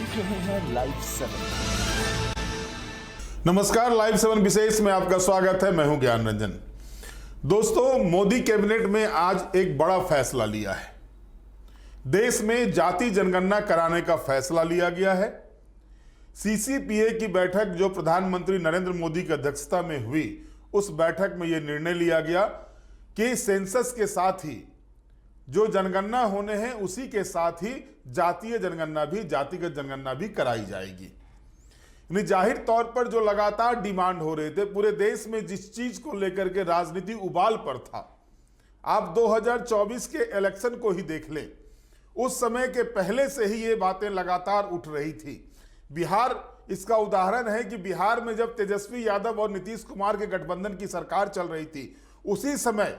देख रहे हैं लाइव 7। नमस्कार, लाइव 7 विशेष में आपका स्वागत है। मैं हूं ज्ञान रंजन। दोस्तों, मोदी कैबिनेट में आज एक बड़ा फैसला लिया है। देश में जाति जनगणना कराने का फैसला लिया गया है। सीसीपीए की बैठक जो प्रधानमंत्री नरेंद्र मोदी की अध्यक्षता में हुई, उस बैठक में यह निर्णय लिया गया कि सेंसस के साथ ही जो जनगणना होने हैं उसी के साथ ही जातीय जनगणना भी, जातिगत जनगणना भी कराई जाएगी। यानी जाहिर तौर पर जो लगातार डिमांड हो रहे थे, पूरे देश में जिस चीज को लेकर के राजनीति उबाल पर था, आप 2024 के इलेक्शन को ही देख लें, उस समय के पहले से ही ये बातें लगातार उठ रही थी। बिहार इसका उदाहरण है कि बिहार में जब तेजस्वी यादव और नीतीश कुमार के गठबंधन की सरकार चल रही थी, उसी समय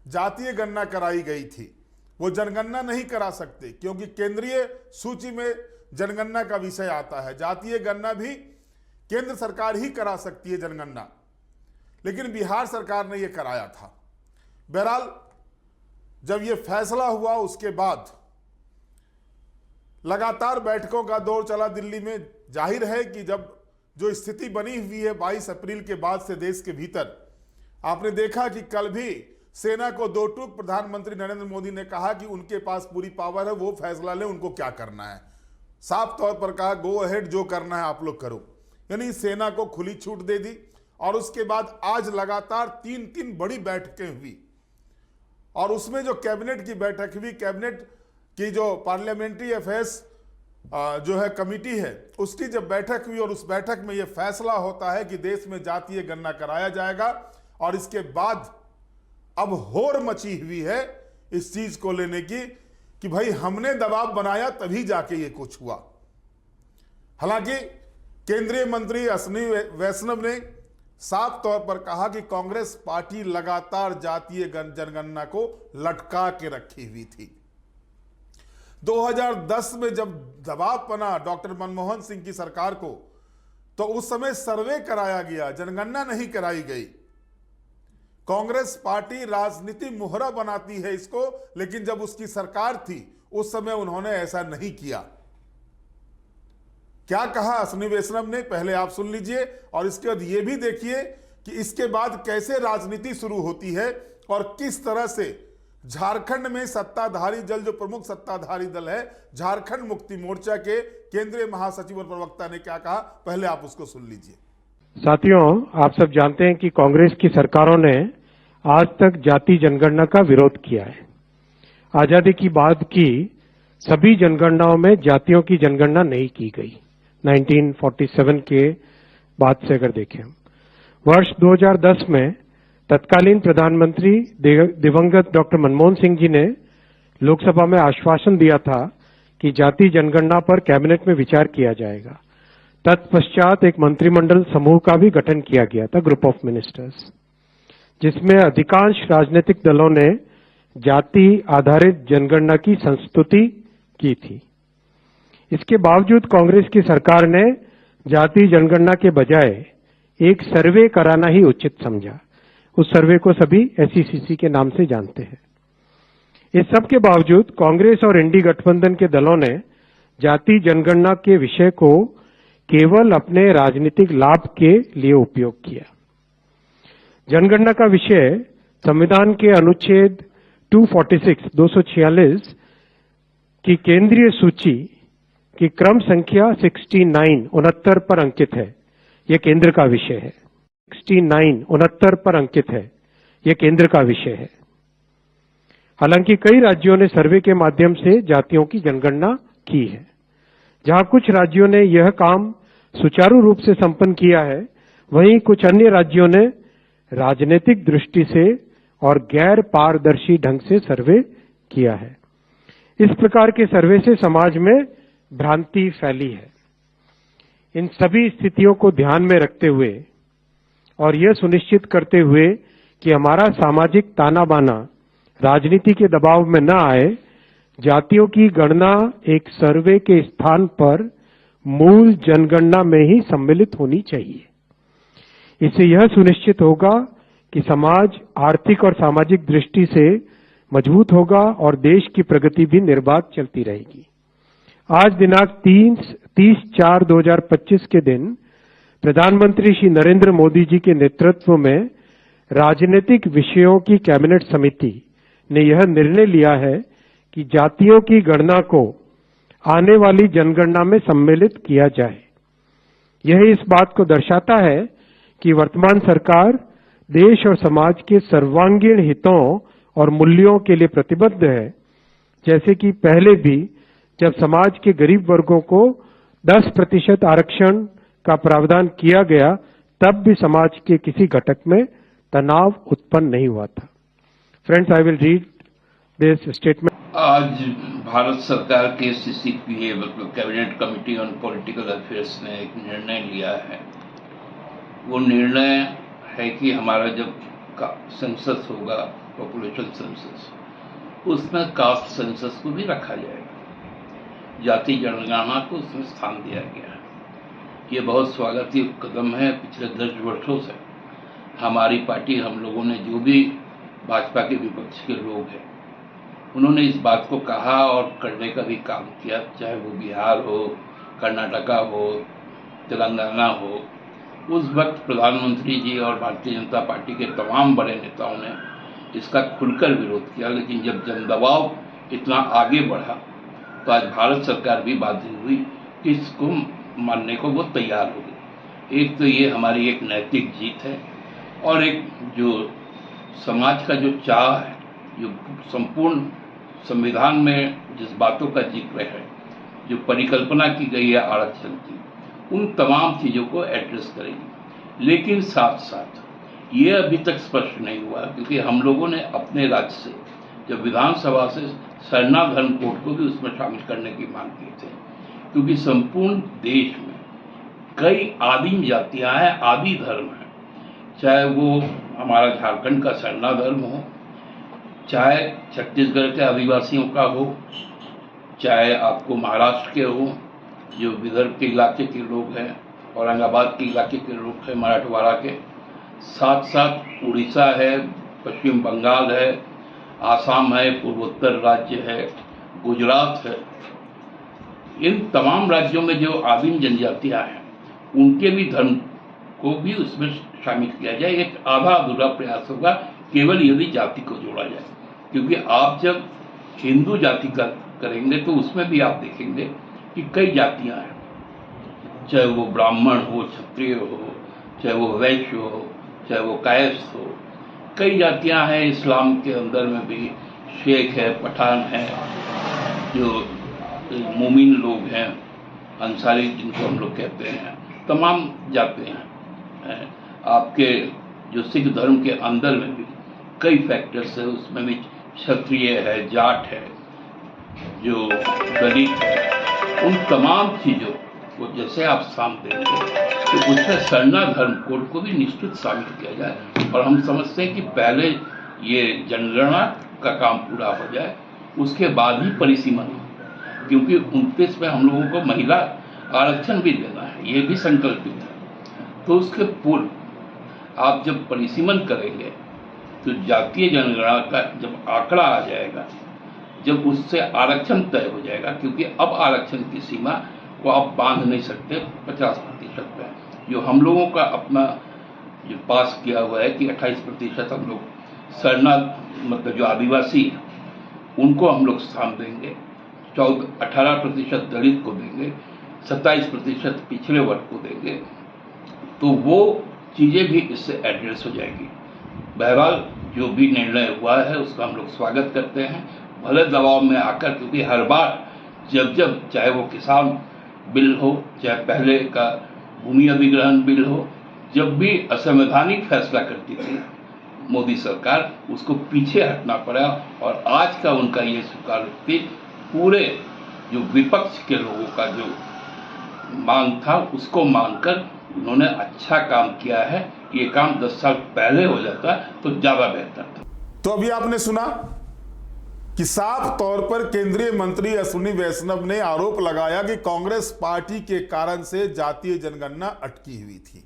जातीय गणना कराई गई थी। वो जनगणना नहीं करा सकते क्योंकि केंद्रीय सूची में जनगणना का विषय आता है। जातीय गणना भी केंद्र सरकार ही करा सकती है जनगणना, लेकिन बिहार सरकार ने यह कराया था। बहरहाल जब यह फैसला हुआ, उसके बाद लगातार बैठकों का दौर चला दिल्ली में। जाहिर है कि जब जो स्थिति बनी हुई है 22 अप्रैल के बाद से देश के भीतर, आपने देखा कि कल भी सेना को दो टूक प्रधानमंत्री नरेंद्र मोदी ने कहा कि उनके पास पूरी पावर है, वो फैसला ले, उनको क्या करना है। साफ तौर पर कहा, गो अहेड, जो करना है आप लोग करो। यानी सेना को खुली छूट दे दी। और उसके बाद आज लगातार तीन बड़ी बैठकें हुई, और उसमें जो कैबिनेट की बैठक हुई, कैबिनेट की जो पार्लियामेंट्री अफेयर्स जो है कमिटी है, उसकी जब बैठक हुई और उस बैठक में यह फैसला होता है कि देश में जातीय गणना कराया जाएगा। और इसके बाद अब होड़ मची हुई है इस चीज को लेने की कि भाई हमने दबाव बनाया तभी जाके ये कुछ हुआ। हालांकि केंद्रीय मंत्री अश्विनी वैष्णव ने साफ तौर पर कहा कि कांग्रेस पार्टी लगातार जातीय जनगणना को लटका के रखी हुई थी। 2010 में जब दबाव बना डॉक्टर मनमोहन सिंह की सरकार को, तो उस समय सर्वे कराया गया, जनगणना नहीं कराई गई। कांग्रेस पार्टी राजनीति मुहरा बनाती है इसको, लेकिन जब उसकी सरकार थी उस समय उन्होंने ऐसा नहीं किया। क्या कहा अश्विनी वैष्णव ने, पहले आप सुन लीजिए, और इसके बाद ये भी देखिए कि इसके बाद कैसे राजनीति शुरू होती है और किस तरह से झारखंड में सत्ताधारी दल, जो प्रमुख सत्ताधारी दल है, झारखंड मुक्ति मोर्चा के केंद्रीय महासचिव और प्रवक्ता ने क्या कहा, पहले आप उसको सुन लीजिए। साथियों, आप सब जानते हैं कि कांग्रेस की सरकारों ने आज तक जाति जनगणना का विरोध किया है। आजादी की बाद की सभी जनगणनाओं में जातियों की जनगणना नहीं की गई। 1947 के बाद से अगर देखें, वर्ष 2010 में तत्कालीन प्रधानमंत्री दिवंगत डॉक्टर मनमोहन सिंह जी ने लोकसभा में आश्वासन दिया था कि जाति जनगणना पर कैबिनेट में विचार किया जाएगा। तत्पश्चात एक मंत्रिमंडल समूह का भी गठन किया गया था, ग्रुप ऑफ मिनिस्टर्स, जिसमें अधिकांश राजनीतिक दलों ने जाति आधारित जनगणना की संस्तुति की थी। इसके बावजूद कांग्रेस की सरकार ने जाति जनगणना के बजाय एक सर्वे कराना ही उचित समझा। उस सर्वे को सभी एसईसीसी के नाम से जानते हैं। इस सब के बावजूद कांग्रेस और इंडी गठबंधन के दलों ने जाति जनगणना के विषय को केवल अपने राजनीतिक लाभ के लिए उपयोग किया। जनगणना का विषय संविधान के अनुच्छेद 246 की केंद्रीय सूची की क्रम संख्या 69 पर अंकित है। यह केंद्र का विषय है। 69 पर अंकित है। यह केंद्र का विषय है। हालांकि कई राज्यों ने सर्वे के माध्यम से जातियों की जनगणना की है। जहां कुछ राज्यों ने यह काम सुचारू रूप से संपन्न किया है, वहीं कुछ अन्य राज्यों ने राजनीतिक दृष्टि से और गैर पारदर्शी ढंग से सर्वे किया है। इस प्रकार के सर्वे से समाज में भ्रांति फैली है। इन सभी स्थितियों को ध्यान में रखते हुए और यह सुनिश्चित करते हुए कि हमारा सामाजिक ताना बाना राजनीति के दबाव में न आए, जातियों की गणना एक सर्वे के स्थान पर मूल जनगणना में ही सम्मिलित होनी चाहिए। इससे यह सुनिश्चित होगा कि समाज आर्थिक और सामाजिक दृष्टि से मजबूत होगा और देश की प्रगति भी निर्बाध चलती रहेगी। आज दिनांक 30/4/2025 के दिन प्रधानमंत्री श्री नरेंद्र मोदी जी के नेतृत्व में राजनीतिक विषयों की कैबिनेट समिति ने यह निर्णय लिया है कि जातियों की गणना को आने वाली जनगणना में सम्मिलित किया जाए। यह इस बात को दर्शाता है कि वर्तमान सरकार देश और समाज के सर्वांगीण हितों और मूल्यों के लिए प्रतिबद्ध है। जैसे कि पहले भी जब समाज के गरीब वर्गों को 10% आरक्षण का प्रावधान किया गया, तब भी समाज के किसी घटक में तनाव उत्पन्न नहीं हुआ था। Friends, I will read this statement. आज भारत सरकार के CCPA मतलब cabinet committee on political affairs ने एक निर्णय लिया है। वो निर्णय है कि हमारा जब सेंसस होगा, पॉपुलेशन सेंसस, उसमें कास्ट सेंसस को भी रखा जाएगा। जाति जनगणना को उसमें स्थान दिया गया है। ये बहुत स्वागत योग्य कदम है। पिछले 10 वर्षों से हमारी पार्टी, हम लोगों ने, जो भी भाजपा के विपक्ष के लोग हैं, उन्होंने इस बात को कहा और करने का भी काम किया, चाहे वो बिहार हो, कर्नाटका हो, तेलंगाना हो। उस वक्त प्रधानमंत्री जी और भारतीय जनता पार्टी के तमाम बड़े नेताओं ने इसका खुलकर विरोध किया, लेकिन जब जनदबाव इतना आगे बढ़ा तो आज भारत सरकार भी बाध्य हुई कि इसको मानने को वो तैयार हो गई। एक तो ये हमारी एक नैतिक जीत है, और एक जो समाज का जो चाह है, जो संपूर्ण संविधान में जिस बातों का जिक्र है, जो परिकल्पना की गई है आरक्षण की, उन तमाम चीज़ों को एड्रेस करेगी। लेकिन साथ साथ ये अभी तक स्पष्ट नहीं हुआ, क्योंकि हम लोगों ने अपने राज्य से, जब विधानसभा से, सरना धर्म कोड को भी उसमें शामिल करने की मांग की थी, क्योंकि संपूर्ण देश में कई आदिम जातियां हैं, आदि धर्म हैं। चाहे वो हमारा झारखंड का सरना धर्म हो, चाहे छत्तीसगढ़ के आदिवासियों का हो, चाहे आपको महाराष्ट्र के हो, जो विदर्भ के इलाके के लोग हैं, औरंगाबाद के इलाके के लोग हैं, मराठवाड़ा के, साथ साथ उड़ीसा है, पश्चिम बंगाल है, आसाम है, पूर्वोत्तर राज्य है, गुजरात है। इन तमाम राज्यों में जो आदिम जनजातियां हैं, उनके भी धर्म को भी उसमें शामिल किया जाए। एक आधा अधूरा प्रयास होगा केवल यदि जाति को जोड़ा जाए, क्योंकि आप जब हिंदू जाति का करेंगे तो उसमें भी आप देखेंगे कि कई जातियां हैं, चाहे वो ब्राह्मण हो, क्षत्रिय हो, चाहे वो वैश्य हो, चाहे वो कायस्थ हो, कई जातियां हैं। इस्लाम के अंदर में भी शेख है, पठान है, जो मोमिन लोग हैं, अंसारी जिनको हम लोग कहते हैं, तमाम जातियां हैं। आपके जो सिख धर्म के अंदर में भी कई फैक्टर्स है, उसमें भी क्षत्रिय है, जाट है, जो दलित है, उन तमाम चीज़ों को जैसे आप स्थान देंगे तो उसमें सरना धर्म कोड को भी निश्चित शामिल किया जाए। और हम समझते हैं कि पहले ये जनगणना का काम पूरा हो जाए, उसके बाद ही परिसीमन हो, क्योंकि 29 में हम लोगों को महिला आरक्षण भी देना है, ये भी संकल्पित है। तो उसके पूर्व आप जब परिसीमन करेंगे तो जातीय जनगणना का जब आंकड़ा आ जाएगा, जब उससे आरक्षण तय हो जाएगा, क्योंकि अब आरक्षण की सीमा को आप बांध नहीं सकते 50% पे। जो हम लोगों का अपना जो पास किया हुआ है कि 28% हम लोग सरना मतलब जो आदिवासी हैं उनको हम लोग स्थान देंगे, 18% दलित को देंगे, 27% पिछड़े वर्ग को देंगे, तो वो चीज़ें भी इससे एड्रेस हो जाएगी। बहरहाल जो भी निर्णय हुआ है उसका हम लोग स्वागत करते हैं, भले दबाव में आकर, क्योंकि हर बार जब चाहे वो किसान बिल हो, चाहे पहले का भूमि अधिग्रहण बिल हो, जब भी असंवैधानिक फैसला करती थी मोदी सरकार, उसको पीछे हटना पड़ा। और आज का उनका ये स्वीकारोक्ति पूरे जो विपक्ष के लोगों का जो मांग था उसको मानकर उन्होंने अच्छा काम किया है। ये काम 10 साल पहले हो जाता तो ज्यादा बेहतर था। तो अभी आपने सुना कि साफ तौर पर केंद्रीय मंत्री अश्विनी वैष्णव ने आरोप लगाया कि कांग्रेस पार्टी के कारण से जातीय जनगणना अटकी हुई थी।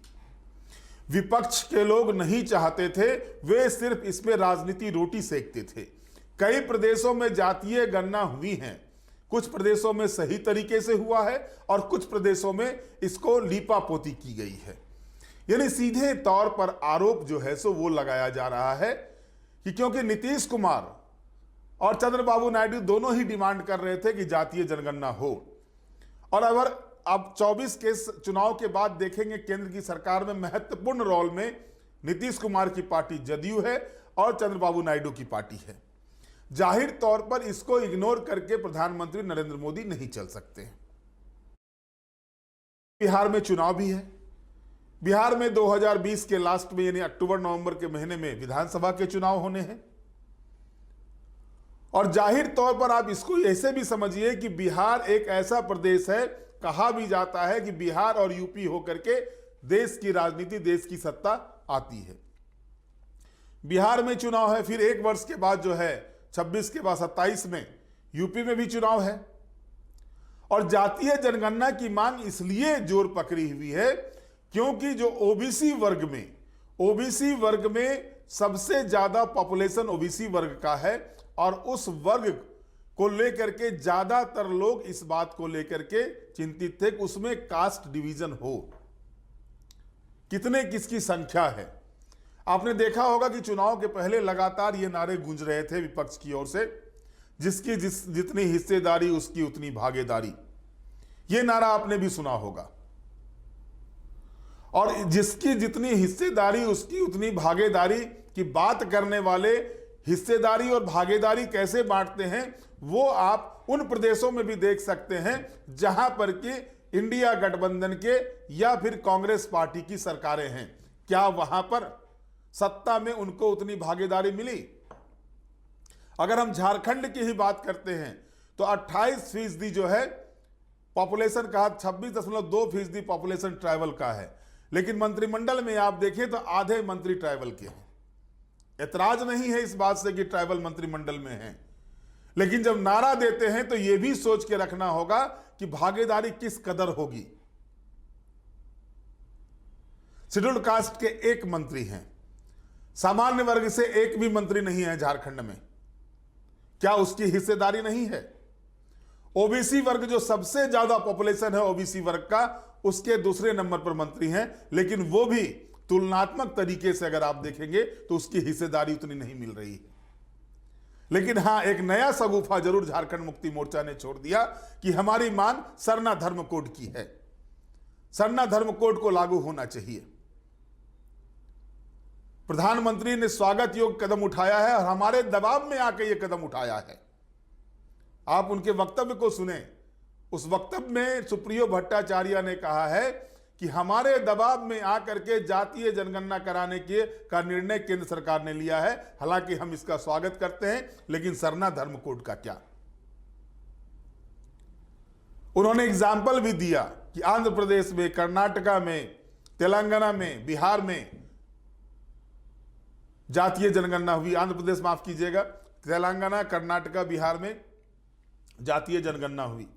विपक्ष के लोग नहीं चाहते थे, वे सिर्फ इसमें राजनीति रोटी सेकते थे। कई प्रदेशों में जातीय गणना हुई है, कुछ प्रदेशों में सही तरीके से हुआ है और कुछ प्रदेशों में इसको लीपापोती की गई है। यानी सीधे तौर पर आरोप जो है सो वो लगाया जा रहा है कि क्योंकि नीतीश कुमार और चंद्रबाबू नायडू दोनों ही डिमांड कर रहे थे कि जातीय जनगणना हो, और अगर अब 24 के चुनाव के बाद देखेंगे केंद्र की सरकार में महत्वपूर्ण रोल में नीतीश कुमार की पार्टी जदयू है और चंद्रबाबू नायडू की पार्टी है। जाहिर तौर पर इसको इग्नोर करके प्रधानमंत्री नरेंद्र मोदी नहीं चल सकते। बिहार में चुनाव भी है। बिहार में 2020 के लास्ट में यानी अक्टूबर नवंबर के महीने में विधानसभा के चुनाव होने हैं, और जाहिर तौर पर आप इसको ऐसे भी समझिए कि बिहार एक ऐसा प्रदेश है, कहा भी जाता है कि बिहार और यूपी होकर के देश की राजनीति, देश की सत्ता आती है। बिहार में चुनाव है, फिर एक वर्ष के बाद जो है 26 के बाद 27 में यूपी में भी चुनाव है। और जातीय जनगणना की मांग इसलिए जोर पकड़ी हुई है क्योंकि जो ओबीसी वर्ग में सबसे ज्यादा पॉपुलेशन ओबीसी वर्ग का है, और उस वर्ग को लेकर के ज्यादातर लोग इस बात को लेकर के चिंतित थे कि उसमें कास्ट डिवीजन हो, कितने किसकी संख्या है। आपने देखा होगा कि चुनाव के पहले लगातार ये नारे गूंज रहे थे विपक्ष की ओर से, जिसकी जितनी हिस्सेदारी उसकी उतनी भागीदारी। ये नारा आपने भी सुना होगा। और जिसकी जितनी हिस्सेदारी उसकी उतनी भागीदारी की बात करने वाले हिस्सेदारी और भागीदारी कैसे बांटते हैं वो आप उन प्रदेशों में भी देख सकते हैं जहां पर कि इंडिया गठबंधन के या फिर कांग्रेस पार्टी की सरकारें हैं। क्या वहां पर सत्ता में उनको उतनी भागीदारी मिली? अगर हम झारखंड की ही बात करते हैं तो 28% जो है पॉपुलेशन का, 26.2% पॉपुलेशन ट्राइबल का है, लेकिन मंत्रिमंडल में आप देखें तो आधे मंत्री ट्राइबल के हैं। ऐतराज नहीं है इस बात से कि ट्राइबल मंत्रिमंडल में हैं, लेकिन जब नारा देते हैं तो यह भी सोच के रखना होगा कि भागीदारी किस कदर होगी। शेड्यूल्ड कास्ट के 1 मंत्री हैं, सामान्य वर्ग से 1 भी मंत्री नहीं है झारखंड में। क्या उसकी हिस्सेदारी नहीं है? ओबीसी वर्ग जो सबसे ज्यादा पॉपुलेशन है ओबीसी वर्ग का, उसके दूसरे नंबर पर मंत्री हैं, लेकिन वो भी तुलनात्मक तरीके से अगर आप देखेंगे तो उसकी हिस्सेदारी उतनी नहीं मिल रही है। लेकिन हां, एक नया सगुफा जरूर झारखंड मुक्ति मोर्चा ने छोड़ दिया कि हमारी मांग सरना धर्म कोड की है, सरना धर्म कोड को लागू होना चाहिए। प्रधानमंत्री ने स्वागत योग्य कदम उठाया है और हमारे दबाव में आकर यह कदम उठाया है। आप उनके वक्तव्य को सुने। उस वक्तव्य में सुप्रियो भट्टाचार्य ने कहा है कि हमारे दबाव में आकर के जातीय जनगणना कराने का निर्णय केंद्र सरकार ने लिया है। हालांकि हम इसका स्वागत करते हैं, लेकिन सरना धर्म कोड का क्या? उन्होंने एग्जाम्पल भी दिया कि आंध्र प्रदेश में, कर्नाटका में, तेलंगाना में, बिहार में जातीय जनगणना हुई। आंध्र प्रदेश माफ कीजिएगा, तेलंगाना, कर्नाटका, बिहार में जातीय जनगणना हुई।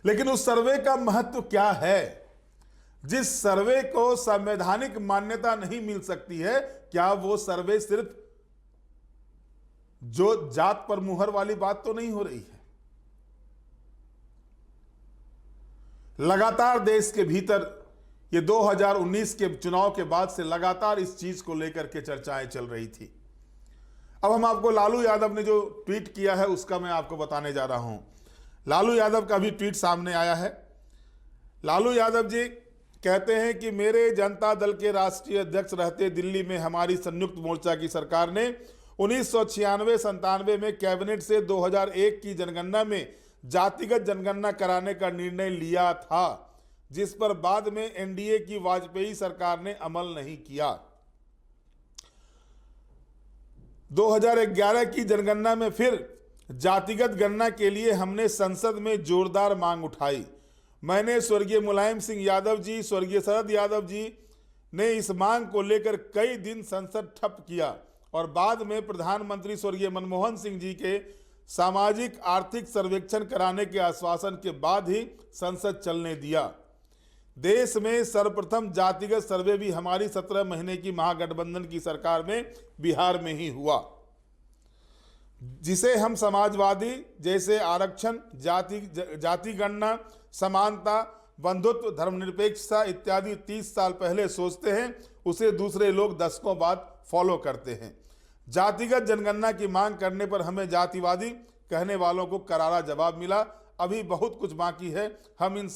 लेकिन उस सर्वे का महत्व क्या है? जिस सर्वे को संवैधानिक मान्यता नहीं मिल सकती है, क्या वो सर्वे सिर्फ जो जात पर मुहर वाली बात तो नहीं हो रही है? लगातार देश के भीतर ये 2019 के चुनाव के बाद से लगातार इस चीज को लेकर के चर्चाएं चल रही थी। अब हम आपको लालू यादव ने जो ट्वीट किया है उसका मैं आपको बताने जा रहा हूं। लालू यादव का भी ट्वीट सामने आया है। लालू यादव जी कहते हैं कि मेरे जनता दल के राष्ट्रीय अध्यक्ष रहते दिल्ली में हमारी संयुक्त मोर्चा की सरकार ने 1996-97 में कैबिनेट से 2001 की जनगणना में जातिगत जनगणना कराने का निर्णय लिया था, जिस पर बाद में एनडीए की वाजपेयी सरकार ने अमल नहीं किया। 2011 की जनगणना में फिर जातिगत गणना के लिए हमने संसद में जोरदार मांग उठाई। मैंने स्वर्गीय मुलायम सिंह यादव जी, स्वर्गीय शरद यादव जी ने इस मांग को लेकर कई दिन संसद ठप किया और बाद में प्रधानमंत्री स्वर्गीय मनमोहन सिंह जी के सामाजिक आर्थिक सर्वेक्षण कराने के आश्वासन के बाद ही संसद चलने दिया। देश में सर्वप्रथम जातिगत सर्वे भी हमारी 17 महीने की महागठबंधन की सरकार में बिहार में ही हुआ। जिसे हम समाजवादी जैसे आरक्षण, जाति गणना, समानता, बंधुत्व, धर्मनिरपेक्षता इत्यादि 30 साल पहले सोचते हैं, उसे दूसरे लोग दशकों बाद फॉलो करते हैं। जातिगत जनगणना की मांग करने पर हमें जातिवादी कहने वालों को करारा जवाब मिला। अभी बहुत कुछ बाकी है। हम इन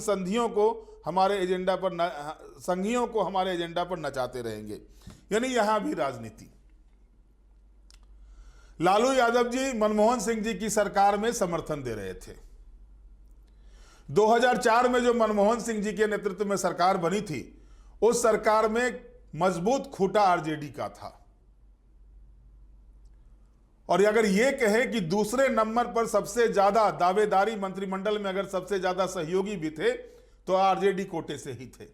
संधियों को हमारे एजेंडा पर नचाते रहेंगे। यानी यहां भी राजनीति। लालू यादव जी मनमोहन सिंह जी की सरकार में समर्थन दे रहे थे। 2004 में जो मनमोहन सिंह जी के नेतृत्व में सरकार बनी थी, उस सरकार में मजबूत खूंटा आरजेडी का था। और अगर यह कहे कि दूसरे नंबर पर सबसे ज्यादा दावेदारी मंत्रिमंडल में अगर सबसे ज्यादा सहयोगी भी थे तो आरजेडी कोटे से ही थे।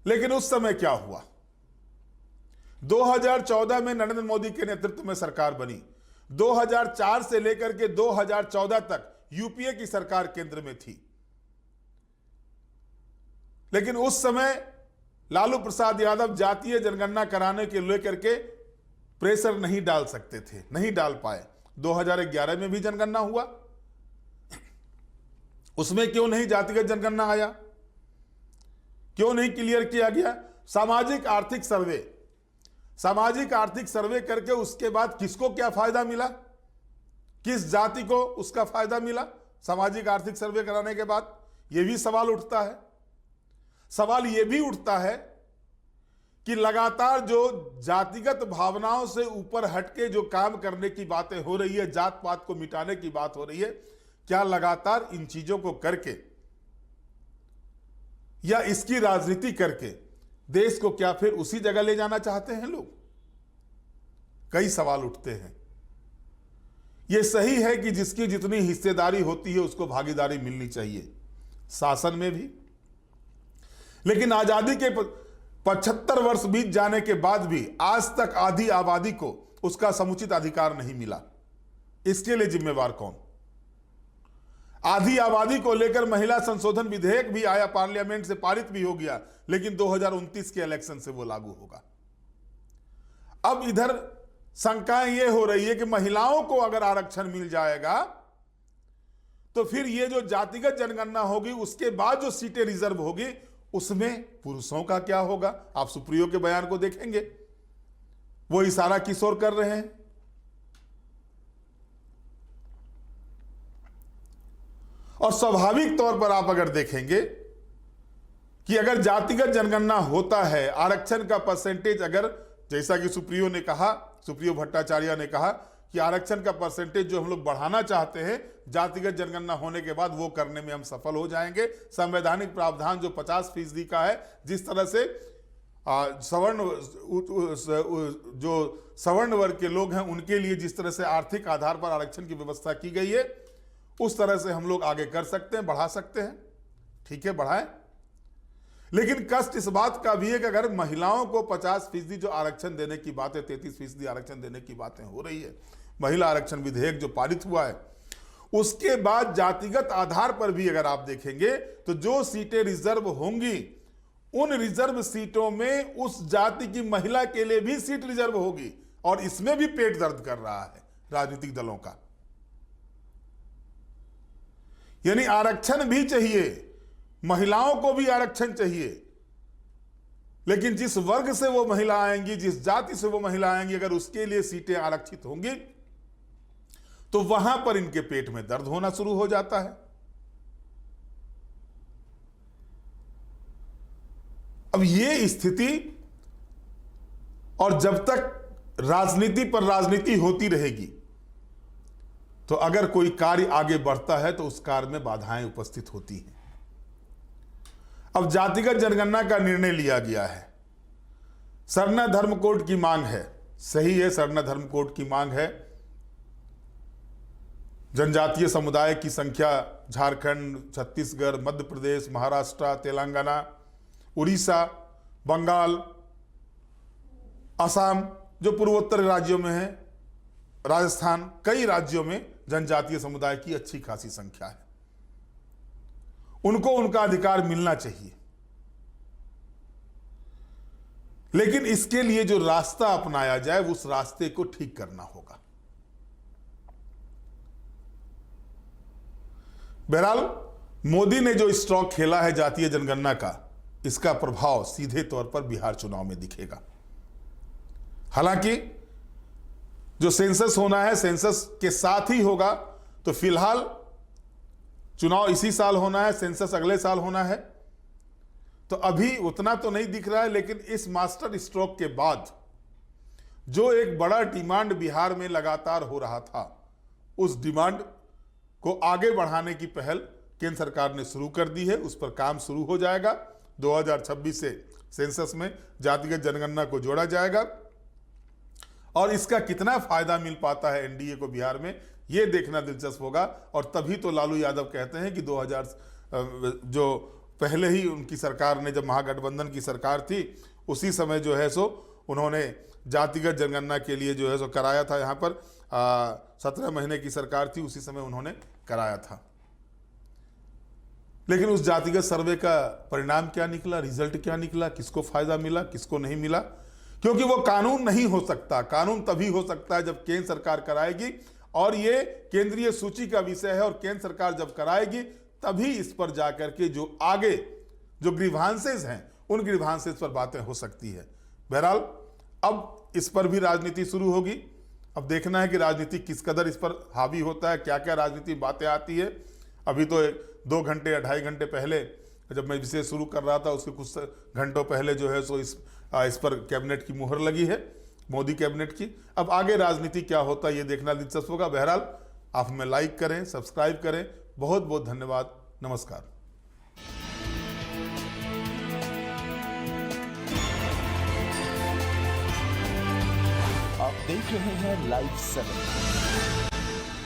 लेकिन उस समय क्या हुआ? 2014 में नरेंद्र मोदी के नेतृत्व में सरकार बनी। 2004 से लेकर के 2014 तक यूपीए की सरकार केंद्र में थी। लेकिन उस समय लालू प्रसाद यादव जातीय जनगणना कराने के लेकर के प्रेशर नहीं डाल सकते थे, नहीं डाल पाए। 2011 में भी जनगणना हुआ, उसमें क्यों नहीं जातिगत जनगणना आया? क्यों नहीं क्लियर किया गया? सामाजिक आर्थिक सर्वे करके उसके बाद किसको क्या फायदा मिला, किस जाति को उसका फायदा मिला सामाजिक आर्थिक सर्वे कराने के बाद? यह भी सवाल उठता है। सवाल यह भी उठता है कि लगातार जो जातिगत भावनाओं से ऊपर हटके जो काम करने की बातें हो रही है, जात पात को मिटाने की बात हो रही है, क्या लगातार इन चीजों को करके या इसकी राजनीति करके देश को क्या फिर उसी जगह ले जाना चाहते हैं लोग? कई सवाल उठते हैं। यह सही है कि जिसकी जितनी हिस्सेदारी होती है उसको भागीदारी मिलनी चाहिए, शासन में भी। लेकिन आजादी के 75 वर्ष बीत जाने के बाद भी आज तक आधी आबादी को उसका समुचित अधिकार नहीं मिला। इसके लिए जिम्मेवार कौन? आधी आबादी को लेकर महिला संशोधन विधेयक भी आया, पार्लियामेंट से पारित भी हो गया, लेकिन 2029 के इलेक्शन से वो लागू होगा। अब इधर शंकाएं ये हो रही है कि महिलाओं को अगर आरक्षण मिल जाएगा तो फिर ये जो जातिगत जनगणना होगी उसके बाद जो सीटें रिजर्व होगी उसमें पुरुषों का क्या होगा? आप सुप्रियो के बयान को देखेंगे, वो इशारा किस ओर कर रहे हैं? और स्वाभाविक तौर पर आप अगर देखेंगे कि अगर जातिगत जनगणना होता है, आरक्षण का परसेंटेज अगर, जैसा कि सुप्रियो भट्टाचार्य ने कहा कि आरक्षण का परसेंटेज जो हम लोग बढ़ाना चाहते हैं जातिगत जनगणना होने के बाद, वो करने में हम सफल हो जाएंगे। संवैधानिक प्रावधान जो 50% का है, जिस तरह से सवर्ण वर्ग के लोग हैं उनके लिए जिस तरह से आर्थिक आधार पर आरक्षण की व्यवस्था की गई है, उस तरह से हम लोग आगे कर सकते हैं, बढ़ा सकते हैं। ठीक है, बढ़ाएं। लेकिन कष्ट इस बात का भी है कि अगर महिलाओं को 50% जो आरक्षण देने की बातें, 33% आरक्षण देने की बातें हो रही है, महिला आरक्षण विधेयक जो पारित हुआ है, उसके बाद जातिगत आधार पर भी अगर आप देखेंगे तो जो सीटें रिजर्व होंगी, उन रिजर्व सीटों में उस जाति की महिला के लिए भी सीट रिजर्व होगी। और इसमें भी पेट दर्द कर रहा है राजनीतिक दलों का। यानी आरक्षण भी चाहिए, महिलाओं को भी आरक्षण चाहिए, लेकिन जिस वर्ग से वो महिला आएंगी, जिस जाति से वो महिला आएंगी, अगर उसके लिए सीटें आरक्षित होंगी तो वहां पर इनके पेट में दर्द होना शुरू हो जाता है। अब ये स्थिति, और जब तक राजनीति पर राजनीति होती रहेगी तो अगर कोई कार्य आगे बढ़ता है तो उस कार्य में बाधाएं उपस्थित होती हैं। अब जातिगत जनगणना का निर्णय लिया गया है। सरना धर्म कोड की मांग है, सही है, सरना धर्म कोड की मांग है। जनजातीय समुदाय की संख्या झारखंड, छत्तीसगढ़, मध्य प्रदेश, महाराष्ट्र, तेलंगाना, उड़ीसा, बंगाल, असम, जो पूर्वोत्तर राज्यों में है, राजस्थान, कई राज्यों में जनजातीय समुदाय की अच्छी खासी संख्या है। उनको उनका अधिकार मिलना चाहिए। लेकिन इसके लिए जो रास्ता अपनाया जाए उस रास्ते को ठीक करना होगा। बहरहाल मोदी ने जो स्ट्रोक खेला है जातीय जनगणना का, इसका प्रभाव सीधे तौर पर बिहार चुनाव में दिखेगा। हालांकि जो सेंसस होना है सेंसस के साथ ही होगा, तो फिलहाल चुनाव इसी साल होना है, सेंसस अगले साल होना है, तो अभी उतना तो नहीं दिख रहा है। लेकिन इस मास्टर स्ट्रोक के बाद जो एक बड़ा डिमांड बिहार में लगातार हो रहा था, उस डिमांड को आगे बढ़ाने की पहल केंद्र सरकार ने शुरू कर दी है। उस पर काम शुरू हो जाएगा। 2026 से सेंसस में जातिगत जनगणना को जोड़ा जाएगा और इसका कितना फायदा मिल पाता है एनडीए को बिहार में, यह देखना दिलचस्प होगा। और तभी तो लालू यादव कहते हैं कि 2000 जो पहले ही उनकी सरकार ने, जब महागठबंधन की सरकार थी, उसी समय जो है सो उन्होंने जातिगत जनगणना के लिए जो है सो कराया था। यहाँ पर 17 महीने की सरकार थी, उसी समय उन्होंने कराया था। लेकिन उस जातिगत सर्वे का परिणाम क्या निकला, रिजल्ट क्या निकला, किसको फायदा मिला, किसको नहीं मिला? क्योंकि वो कानून नहीं हो सकता। कानून तभी हो सकता है जब केंद्र सरकार कराएगी, और ये केंद्रीय सूची का विषय है। और केंद्र सरकार जब कराएगी तभी इस पर जाकर के जो आगे जो ग्रीवांसेस हैं, उन ग्रीवांसेस पर बातें हो सकती है। बहरहाल अब इस पर भी राजनीति शुरू होगी। अब देखना है कि राजनीति किस कदर इस पर हावी होता है, क्या क्या राजनीति बातें आती है। अभी तो 2 घंटे या 2.5 घंटे पहले जब मैं विषय शुरू कर रहा था, उसके कुछ घंटों पहले जो है सो इस पर कैबिनेट की मुहर लगी है, मोदी कैबिनेट की। अब आगे राजनीति क्या होता है ये देखना दिलचस्प होगा। बहरहाल आप हमें लाइक करें, सब्सक्राइब करें। बहुत बहुत धन्यवाद। नमस्कार। आप देख रहे हैं लाइव 7।